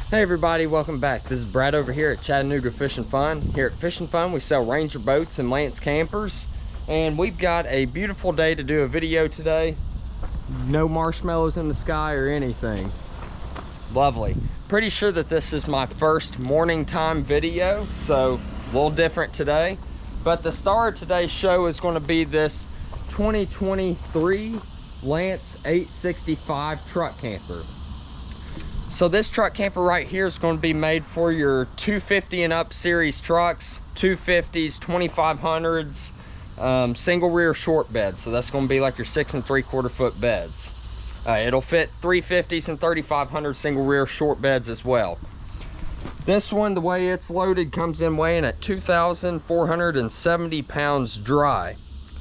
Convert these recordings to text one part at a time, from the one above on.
Hey everybody, welcome back. This is Brad over here at Chattanooga Fish and Fun. Here at Fish and Fun, we sell Ranger boats and Lance campers. And we've got a beautiful day to do a video today. No marshmallows in the sky or anything. Lovely. Pretty sure that this is my first morning time video, so a little different today. But the star of today's show is going to be this 2023 Lance 865 truck camper. So this truck camper right here is going to be made for your 250 and up series trucks, 250s, 2500s, single rear short bed. So that's going to be like your 6 3/4 foot beds. It'll fit 350s and 3500 single rear short beds as well. This one, the way it's loaded, comes in weighing at 2,470 pounds dry.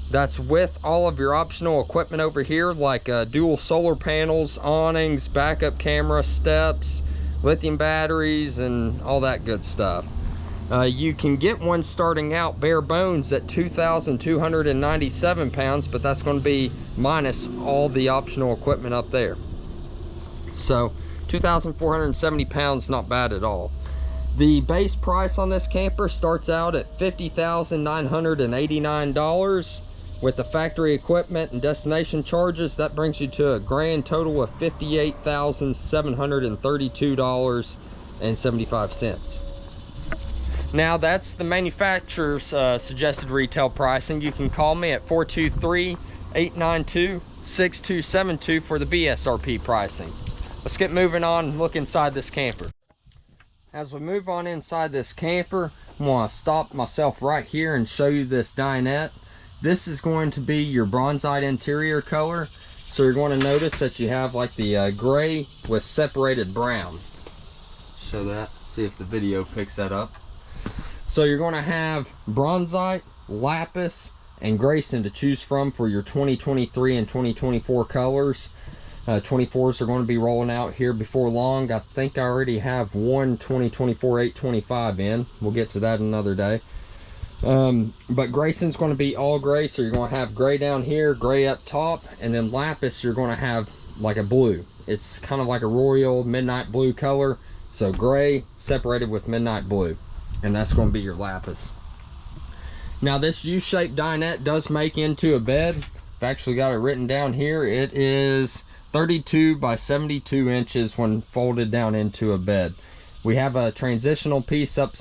That's with all of your optional equipment over here, like dual solar panels, awnings, backup camera, steps, lithium batteries, and all that good stuff. You can get one starting out bare bones at 2,297 pounds, but that's going to be minus all the optional equipment up there. So 2,470 pounds, not bad at all. The base price on this camper starts out at $50,989. With the factory equipment and destination charges, that brings you to a grand total of $58,732.75. Now that's the manufacturer's suggested retail pricing. You can call me at 423-892-6272 for the BSRP pricing. Let's get moving on and look inside this camper. As we move on inside this camper, I'm going to stop myself right here and show you this dinette. This is going to be your bronzite interior color. So you're going to notice that you have like the gray with separated brown. Show that, see if the video picks that up. So you're going to have bronzite, lapis, and Grayson to choose from for your 2023 and 2024 colors. 24s are going to be rolling out here before long. I think I already have one 2024 825 in. We'll get to that another day. But Grayson's going to be all gray, so you're going to have gray down here, gray up top, and then lapis you're going to have like a blue. It's kind of like a royal midnight blue color, so gray separated with midnight blue, and that's going to be your lapis. Now this U-shaped dinette does make into a bed. I've actually got it written down here. It is 32 by 72 inches when folded down into a bed. We have a transitional piece up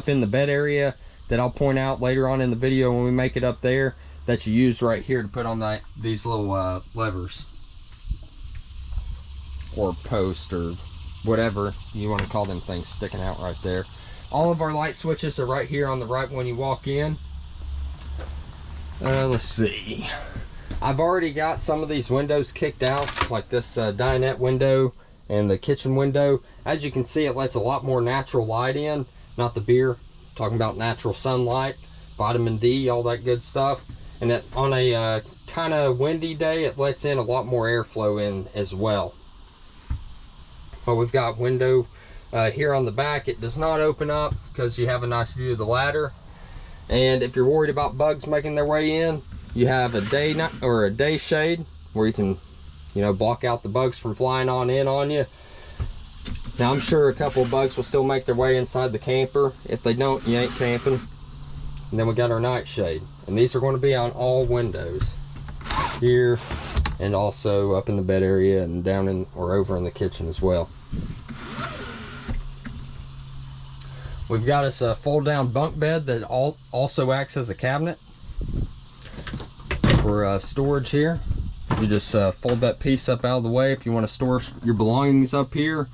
in the bed area that I'll point out later on in the video when we make it up there, that you use right here to put on these little levers or post or whatever you want to call them things sticking out right there. All of our light switches are right here on the right when you walk in. Let's see, I've already got some of these windows kicked out, like this dinette window and the kitchen window. As you can see, it lets a lot more natural light in, not the beer. Talking about natural sunlight, vitamin D, all that good stuff. And that on a kind of windy day, it lets in a lot more airflow in as well. But we've got window here on the back. It does not open up because you have a nice view of the ladder. And if you're worried about bugs making their way in, you have a day shade where you can, block out the bugs from flying on in on you. Now I'm sure a couple of bugs will still make their way inside the camper. If they don't, you ain't camping. And then we got our night shade. And these are going to be on all windows. Here, and also up in the bed area and down in or over in the kitchen as well. We've got us a fold down bunk bed that also acts as a cabinet for storage here. You just fold that piece up out of the way if you want to store your belongings up here.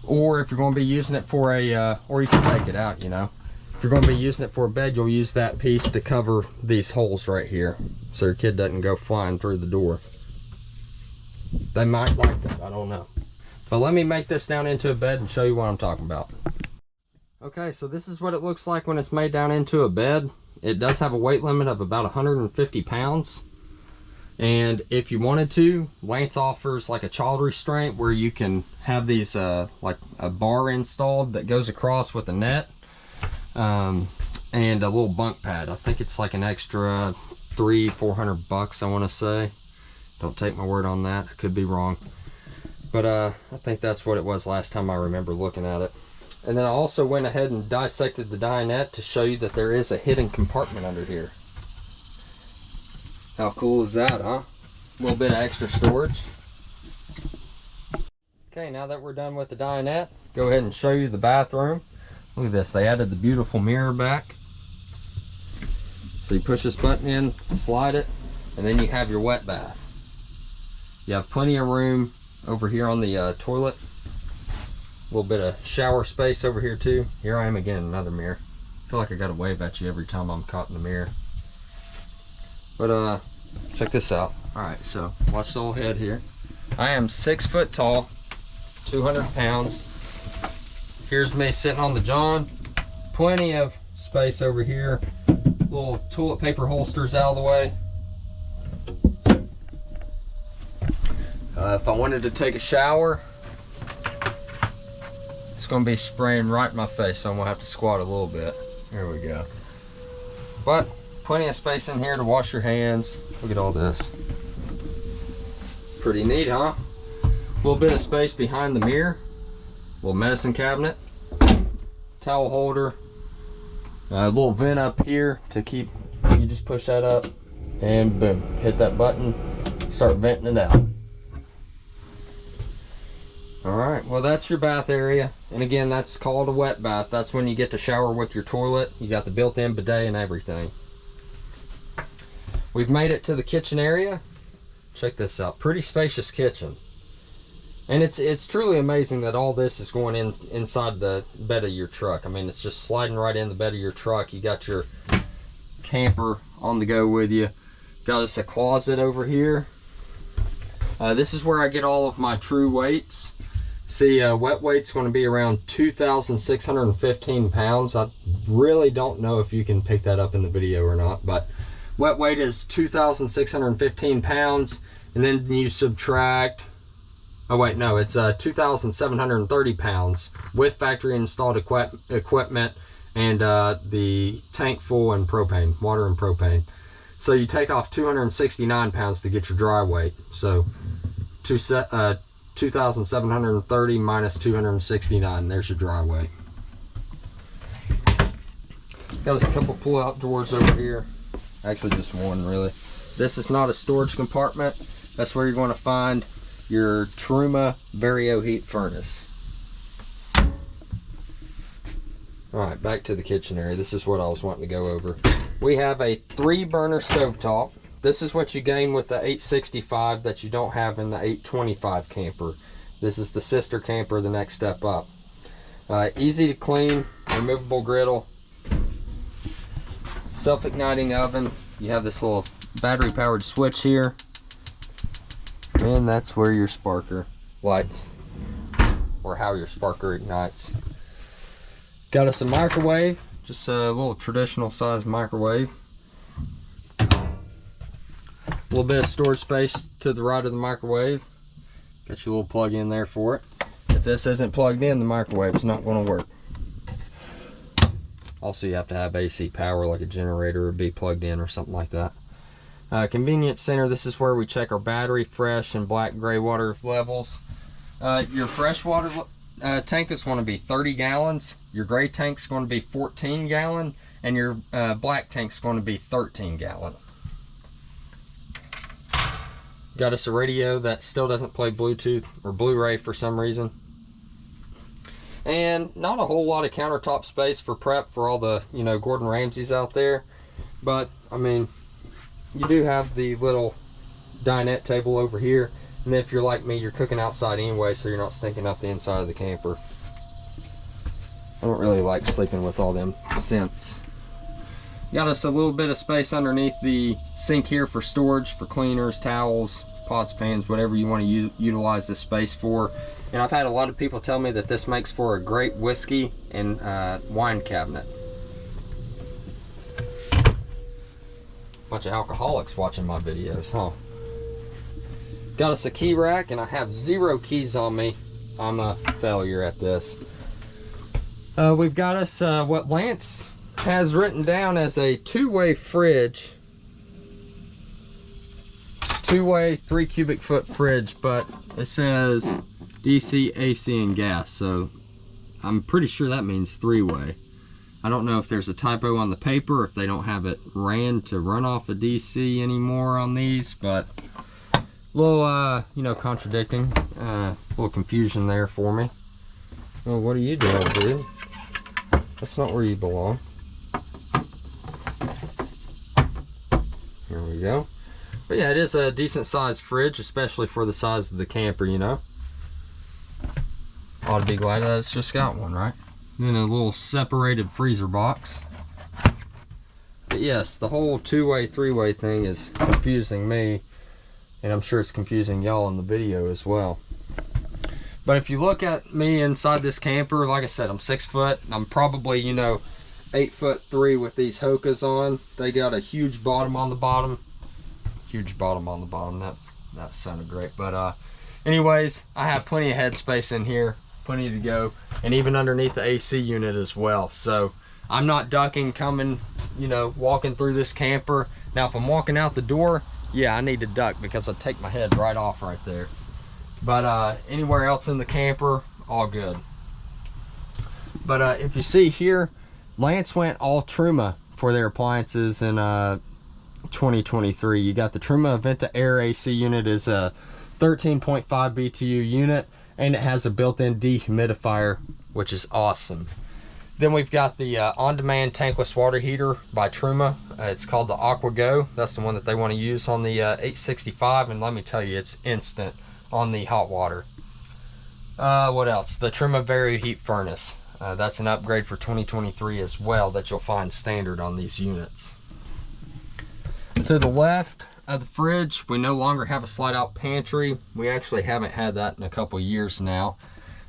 Or if you're going to be using it for a, or you can take it out, If you're going to be using it for a bed, you'll use that piece to cover these holes right here, so your kid doesn't go flying through the door. They might like that, I don't know. But let me make this down into a bed and show you what I'm talking about. Okay, so this is what it looks like when it's made down into a bed. It does have a weight limit of about 150 pounds. And if you wanted to, Lance offers like a child restraint where you can have these like a bar installed that goes across with a net and a little bunk pad. I think it's like an extra $300-400 I want to say. Don't take my word on that, I could be wrong. But I think that's what it was last time I remember looking at it. And then I also went ahead and dissected the dinette to show you that there is a hidden compartment under here. How cool is that, huh? A little bit of extra storage. Okay, now that we're done with the dinette, go ahead and show you the bathroom. Look at this, they added the beautiful mirror back. So you push this button in, slide it, and then you have your wet bath. You have plenty of room over here on the toilet. A little bit of shower space over here too. Here I am again, another mirror. I feel like I gotta wave at you every time I'm caught in the mirror. But check this out. Alright, so watch the old head here. I am 6 foot tall, 200 pounds. Here's me sitting on the john. Plenty of space over here. Little toilet paper holsters out of the way. If I wanted to take a shower, it's going to be spraying right in my face, so I'm going to have to squat a little bit. There we go. But plenty of space in here to wash your hands. Look at all this. Pretty neat, huh? A little bit of space behind the mirror. Little medicine cabinet. Towel holder. A little vent up here to keep, you just push that up and boom, hit that button, start venting it out. Alright, well that's your bath area. And again, that's called a wet bath. That's when you get to shower with your toilet. You got the built-in bidet and everything. We've made it to the kitchen area. Check this out. Pretty spacious kitchen. And it's truly amazing that all this is going inside the bed of your truck. I mean, it's just sliding right in the bed of your truck. You got your camper on the go with you. Got us a closet over here. This is where I get all of my true weights. See, wet weight's going to be around 2,615 pounds. I really don't know if you can pick that up in the video or not, but wet weight is 2,615 pounds, and then you subtract, oh wait, no, it's 2,730 pounds with factory installed equipment and the tank full and propane, water and propane. So you take off 269 pounds to get your dry weight. So 2,730 minus 269, there's your dry weight. Got us a couple pull-out drawers over here. Actually, just one, really. This is not a storage compartment. That's where you're going to find your Truma Vario heat furnace. Alright, back to the kitchen area. This is what I was wanting to go over. We have a 3-burner stovetop. This is what you gain with the 865 that you don't have in the 825 camper. This is the sister camper, the next step up. Easy to clean, removable griddle, self-igniting oven. You have this little battery powered switch here, and that's where your sparker lights, or how your sparker ignites. Got us a microwave, just a little traditional size microwave. A little bit of storage space to the right of the microwave. Got your little plug in there for it. If this isn't plugged in, the microwave's not going to work. Also, you have to have AC power, like a generator would be plugged in or something like that. Convenience center, this is where we check our battery, fresh and black gray water levels. Your fresh water tank is going to be 30 gallons. Your gray tank is going to be 14 gallon. And your black tank is going to be 13 gallon. Got us a radio that still doesn't play Bluetooth or Blu-ray for some reason. And not a whole lot of countertop space for prep for all the, you know, Gordon Ramsays out there. But, I mean, you do have the little dinette table over here. And if you're like me, you're cooking outside anyway, so you're not stinking up the inside of the camper. I don't really like sleeping with all them scents. Got us a little bit of space underneath the sink here for storage, for cleaners, towels, pots, pans, whatever you want to utilize this space for. And I've had a lot of people tell me that this makes for a great whiskey and wine cabinet. Bunch of alcoholics watching my videos, huh? Got us a key rack, and I have 0 keys on me. I'm a failure at this. We've got us what Lance has written down as a 2-way fridge. 2-way 3 cubic foot fridge, but it says DC, AC, and gas. So I'm pretty sure that means 3-way. I don't know if there's a typo on the paper, if they don't have it ran to run off of DC anymore on these, but a little, you know, contradicting. A little confusion there for me. Well, what are you doing, dude? That's not where you belong. Here we go. But yeah, it is a decent sized fridge, especially for the size of the camper, you know. Ought to be glad that it's just got one, right? Then a little separated freezer box. But yes, the whole 2-way, 3-way thing is confusing me, and I'm sure it's confusing y'all in the video as well. But if you look at me inside this camper, like I said, I'm 6 foot. I'm probably, you know, 8'3" with these Hokas on. They got a huge bottom on the bottom. Huge bottom on the bottom. That sounded great. But anyways, I have plenty of headspace in here. Plenty to go. And even underneath the AC unit as well. So I'm not ducking coming, you know, walking through this camper. Now, if I'm walking out the door, yeah, I need to duck because I take my head right off right there. But anywhere else in the camper, all good. But if you see here, Lance went all Truma for their appliances in 2023. You got the Truma Aventa Air AC unit, is a 13.5 BTU unit, and it has a built-in dehumidifier, which is awesome. Then we've got the on-demand tankless water heater by Truma. It's called the Aqua Go. That's the one that they want to use on the 865, and let me tell you, it's instant on the hot water. What else? The Truma Vario Heat Furnace. That's an upgrade for 2023 as well that you'll find standard on these units. To the left of the fridge, we no longer have a slide-out pantry. We actually haven't had that in a couple years now,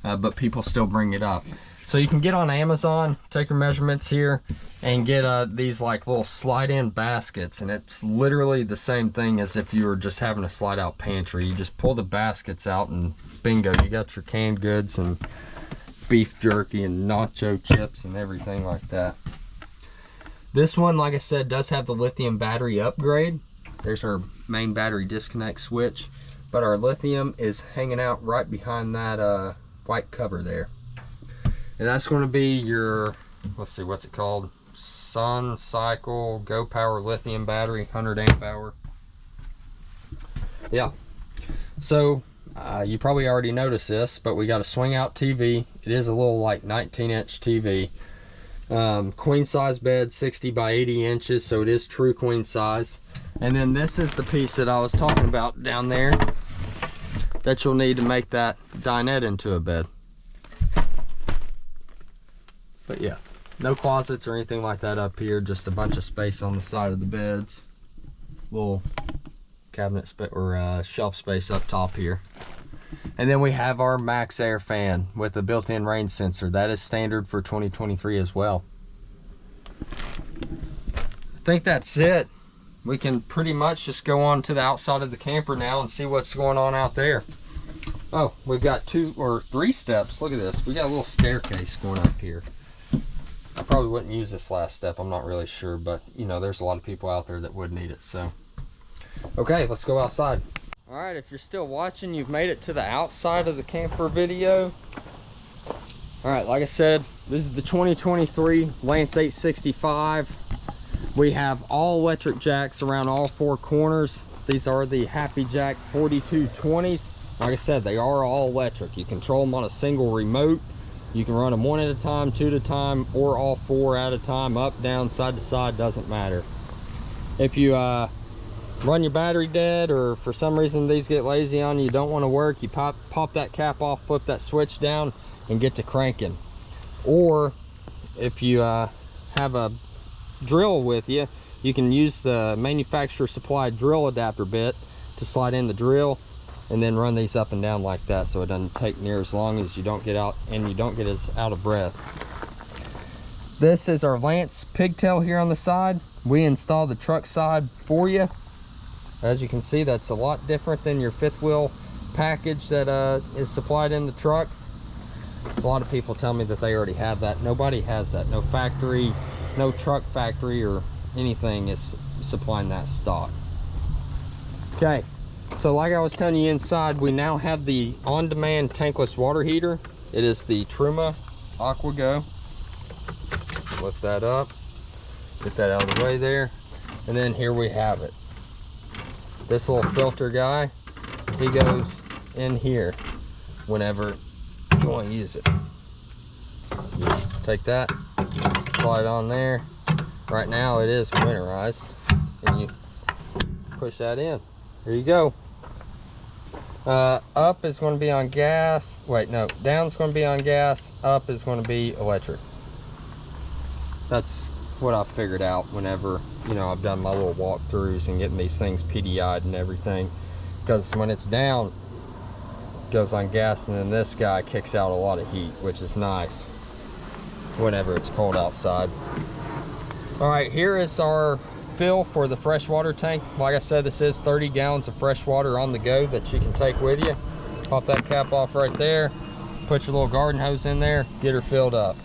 but people still bring it up. So you can get on Amazon, take your measurements here, and get these like little slide-in baskets, and it's literally the same thing as if you were just having a slide-out pantry. You just pull the baskets out and bingo, you got your canned goods and beef jerky and nacho chips and everything like that. This one, like I said, does have the lithium battery upgrade. There's our main battery disconnect switch, but our lithium is hanging out right behind that white cover there. And that's going to be your, let's see, what's it called? Sun Cycle Go Power lithium battery, 100 amp hour. Yeah. So you probably already noticed this, but we got a swing out TV. It is a little like 19-inch TV. Queen size bed, 60 by 80 inches, so it is true queen size. And then this is the piece that I was talking about down there that you'll need to make that dinette into a bed. But yeah, no closets or anything like that up here, just a bunch of space on the side of the beds. Little cabinet space or shelf space up top here. And then we have our Max Air fan with a built-in rain sensor. That is standard for 2023 as well. I think that's it. We can pretty much just go on to the outside of the camper now and see what's going on out there. Oh, we've got 2 or 3 steps. Look at this. We got a little staircase going up here. I probably wouldn't use this last step. I'm not really sure, but you know, there's a lot of people out there that would need it. So, okay, let's go outside. All right, if you're still watching, you've made it to the outside of the camper video. All right, like I said, this is the 2023 Lance 865. We have all electric jacks around all 4 corners. These are the Happy Jack 4220s. Like I said, they are all electric. You control them on a single remote. You can run them 1 at a time, 2 at a time, or all 4 at a time, up, down, side to side, doesn't matter. If you run your battery dead, or for some reason these get lazy on you, you don't want to work, you pop that cap off, flip that switch down, and get to cranking. Or if you have a drill with you, you can use the manufacturer supplied drill adapter bit to slide in the drill and then run these up and down like that, so it doesn't take near as long as you don't get out and you don't get as out of breath. This is our Lance pigtail here on the side. We installed the truck side for you. As you can see, that's a lot different than your 5th wheel package that is supplied in the truck. A lot of people tell me that they already have that. Nobody has that. No factory, no truck factory or anything is supplying that stock. Okay, So like I was telling you, inside we now have the on-demand tankless water heater. It is the Truma AquaGo. Lift that up, get that out of the way there, and then here we have it. This little filter guy, he goes in here whenever you want to use it. Just take that, slide on there. Right now it is winterized, and you push that in. There you go. Up is going to be on gas. Wait, no, down is going to be on gas. Up is going to be electric. That's what I've figured out whenever, you know, I've done my little walkthroughs and getting these things PDI'd and everything. Because when it's down, it goes on gas, and then this guy kicks out a lot of heat, which is nice whenever it's cold outside. All right, here is our fill for the freshwater tank. Like I said, this is 30 gallons of fresh water on the go that you can take with you. Pop that cap off right there, put your little garden hose in there, get her filled up.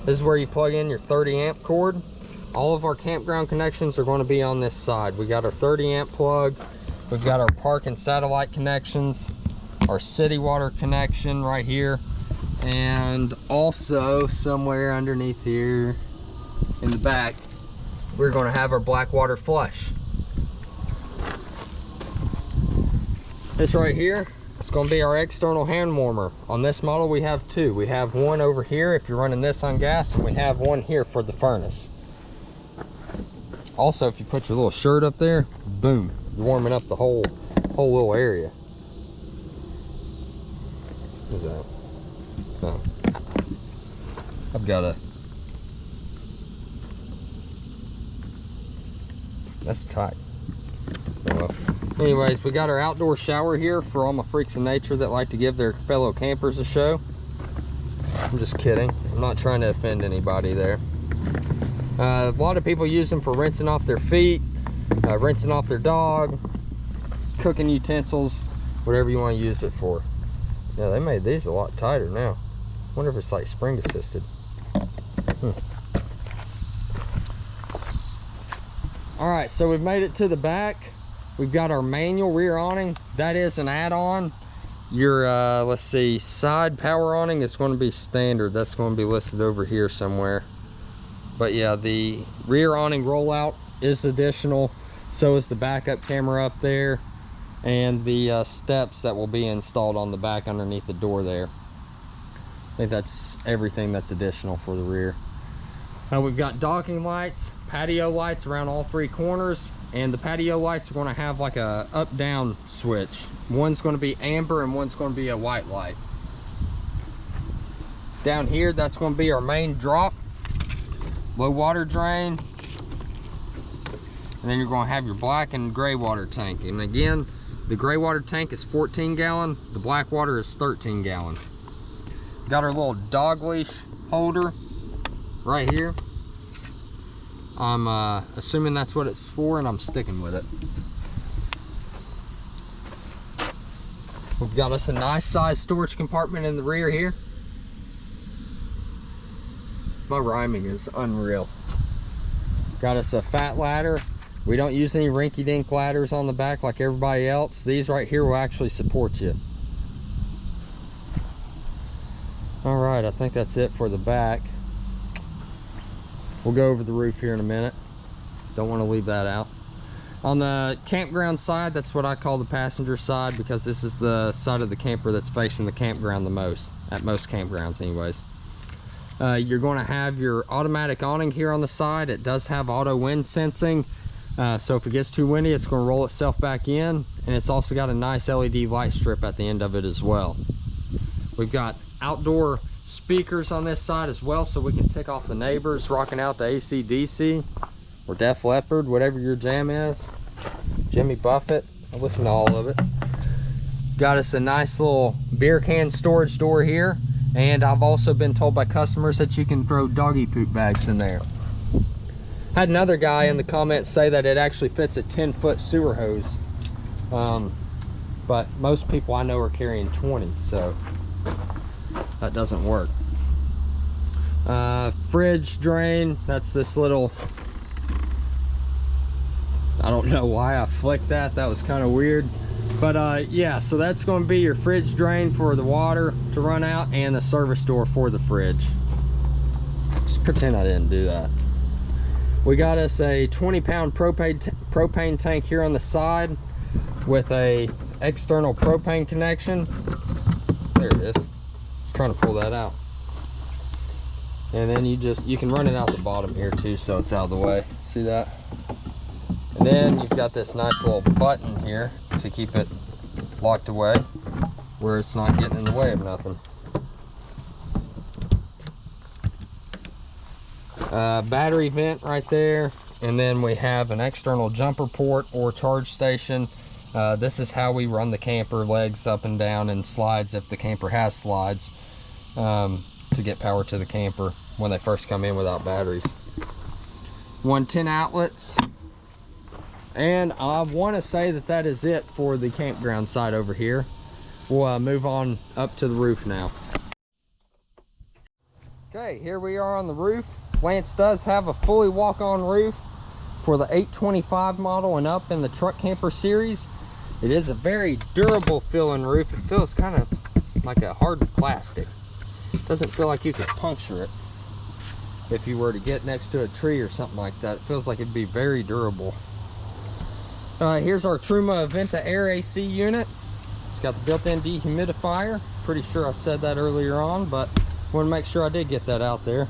This is where you plug in your 30 amp cord. All of our campground connections are going to be on this side. We got our 30 amp plug, we've got our park and satellite connections, our city water connection right here, and also somewhere underneath here in the back we're going to have our black water flush. This right here, it's going to be our external hand warmer. On this model we have two. We have one over here if you're running this on gas, and we have one here for the furnace. Also, if you put your little shirt up there, boom, you're warming up the whole little area. What is that? No. I've got a... That's tight. Well, anyways, we got our outdoor shower here for all my freaks of nature that like to give their fellow campers a show. I'm just kidding. I'm not trying to offend anybody there. A lot of people use them for rinsing off their feet, rinsing off their dog, cooking utensils, whatever you want to use it for. Yeah, they made these a lot tighter now. Wonder if it's like spring assisted. All right, so we've made it to the back. We've got our manual rear awning. That is an add-on. Your let's see, side power awning is going to be standard. That's going to be listed over here somewhere. But yeah, the rear awning rollout is additional. So is the backup camera up there, and the steps that will be installed on the back underneath the door there. I think that's everything that's additional for the rear. We've got docking lights, patio lights around all three corners, and the patio lights are going to have like a up-down switch. One's going to be amber and one's going to be a white light. Down here, that's going to be our main drop, low water drain, and then you're going to have your black and gray water tank. And again, the gray water tank is 14 gallon, the black water is 13 gallon. Got our little dog leash holder right here. I'm assuming that's what it's for, and I'm sticking with it. We've got us a nice size storage compartment in the rear here. My rhyming is unreal. Got us a fat ladder. We don't use any rinky-dink ladders on the back like everybody else. These right here will actually support you. All right, I think that's it for the back. We'll go over the roof here in a minute. Don't want to leave that out. On the campground side, that's what I call the passenger side, because this is the side of the camper that's facing the campground the most, at most campgrounds anyways. You're going to have your automatic awning here on the side. It does have auto wind sensing, so if it gets too windy, it's going to roll itself back in, and it's also got a nice LED light strip at the end of it as well. We've got outdoor speakers on this side as well, so we can tick off the neighbors rocking out the AC/DC or Def Leppard, whatever your jam is. Jimmy Buffett, I listen to all of it. Got us a nice little beer can storage door here, and I've also been told by customers that you can throw doggy poop bags in there. Had another guy in the comments say that it actually fits a 10-foot sewer hose, but most people I know are carrying 20s, so that doesn't work. Fridge drain, that's this little I don't know why I flicked that. That was kind of weird. But yeah, so that's going to be your fridge drain for the water to run out and the service door for the fridge. Just pretend I didn't do that. We got us a 20-pound propane tank here on the side with a external propane connection. There it is. Just trying to pull that out. And then you can run it out the bottom here too, so it's out of the way. See that? And then you've got this nice little button here to keep it locked away where it's not getting in the way of nothing. Battery vent right there, and then we have an external jumper port or charge station. This is how we run the camper, legs up and down and slides if the camper has slides, to get power to the camper when they first come in without batteries. 110 outlets. And I want to say that that is it for the campground side over here. We'll move on up to the roof now. Okay, here we are on the roof. Lance does have a fully walk-on roof for the 825 model and up in the truck camper series. It is a very durable feeling roof. It feels kind of like a hard plastic. It doesn't feel like you could puncture it if you were to get next to a tree or something like that. It feels like it'd be very durable. Here's our Truma Aventa Air AC unit. It's got the built-in dehumidifier. Pretty sure I said that earlier on, but want to make sure I did get that out there.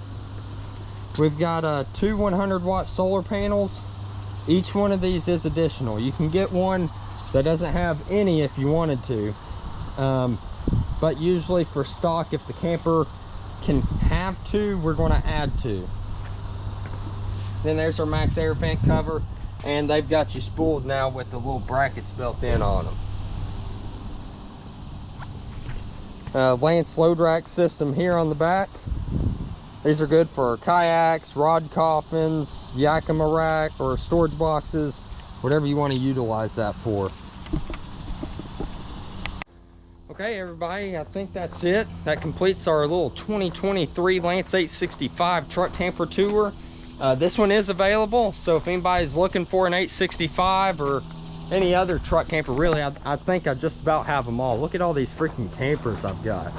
We've got two 100-watt solar panels. Each one of these is additional. You can get one that doesn't have any if you wanted to, but usually for stock, if the camper can have two, we're going to add two. Then there's our max air vent cover, and they've got you spooled now with the little brackets built in on them. Lance load rack system here on the back. These are good for kayaks, rod coffins, Yakima rack, or storage boxes, whatever you want to utilize that for. Okay, everybody, I think that's it. That completes our little 2023 Lance 865 truck camper tour. This one is available, so if anybody's looking for an 865 or any other truck camper, really, I think I just about have them all. Look at all these freaking campers I've got.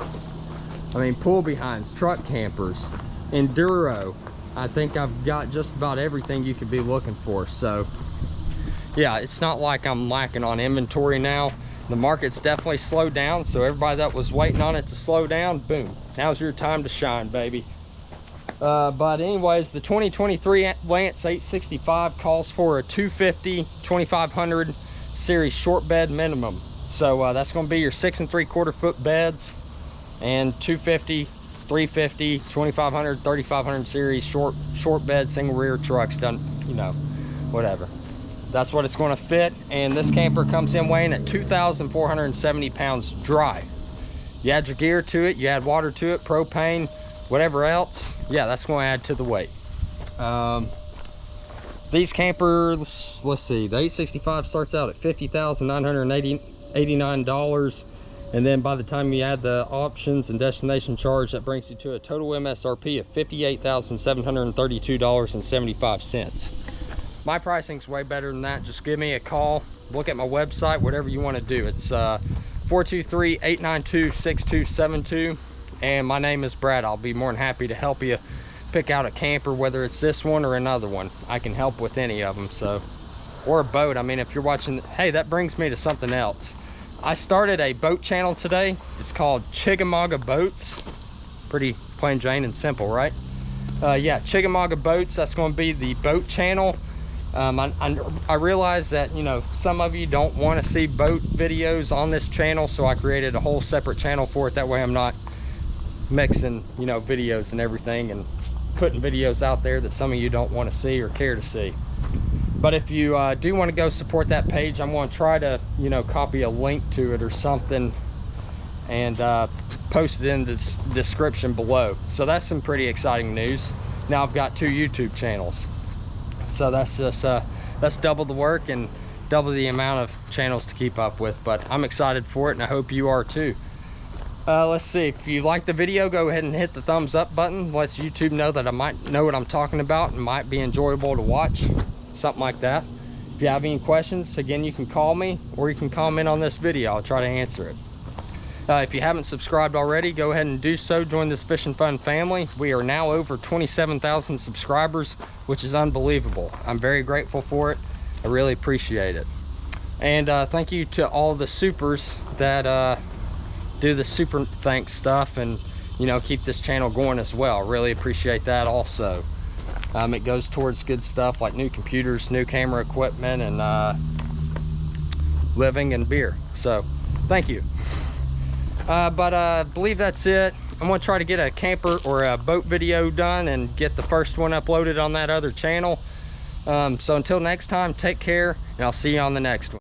I mean, pull behinds, truck campers, enduro. I think I've got just about everything you could be looking for. So yeah, it's not like I'm lacking on inventory now. The market's definitely slowed down, so everybody that was waiting on it to slow down, boom, now's your time to shine, baby. But anyways, the 2023 Lance 865 calls for a 250 2500 series short bed minimum. So that's going to be your 6 3/4 foot beds, and 250, 350, 2500, 3500 series short bed single rear trucks, done, you know, whatever. That's what it's going to fit. And this camper comes in weighing at 2,470 pounds dry. You add your gear to it, you add water to it, propane, whatever else, yeah, that's going to add to the weight. These campers, let's see, the 865 starts out at $50,989, and then by the time you add the options and destination charge, that brings you to a total MSRP of $58,732.75. My pricing's way better than that. Just give me a call, look at my website, whatever you want to do. It's 423-892-6272, and my name is Brad. I'll be more than happy to help you pick out a camper, whether it's this one or another one. I can help with any of them. So, or a boat. I mean, if you're watching, hey, that brings me to something else. I started a boat channel today. It's called Chickamauga Boats. Pretty plain Jane and simple, right? Yeah, Chickamauga Boats. That's going to be the boat channel. I realize that, you know, some of you don't want to see boat videos on this channel, so I created a whole separate channel for it. That way I'm not mixing, you know, videos and everything and putting videos out there that some of you don't want to see or care to see. But if you do want to go support that page, I'm going to try to, you know, copy a link to it or something and post it in the description below. So that's some pretty exciting news. Now I've got 2 YouTube channels. So that's just that's double the work and double the amount of channels to keep up with. But I'm excited for it, and I hope you are too. Let's see, if you like the video, go ahead and hit the thumbs up button. Lets YouTube know that I might know what I'm talking about and might be enjoyable to watch, something like that. If you have any questions, again, you can call me or you can comment on this video. I'll try to answer it. If you haven't subscribed already, go ahead and do so. Join this Fishing Fun family. We are now over 27,000 subscribers, which is unbelievable. I'm very grateful for it. I really appreciate it. And thank you to all the supers that do the super thanks stuff and, you know, keep this channel going as well. Really appreciate that also. It goes towards good stuff like new computers, new camera equipment, and living and beer. So thank you. But I believe that's it. I'm gonna try to get a camper or a boat video done and get the first one uploaded on that other channel. So until next time, take care, and I'll see you on the next one.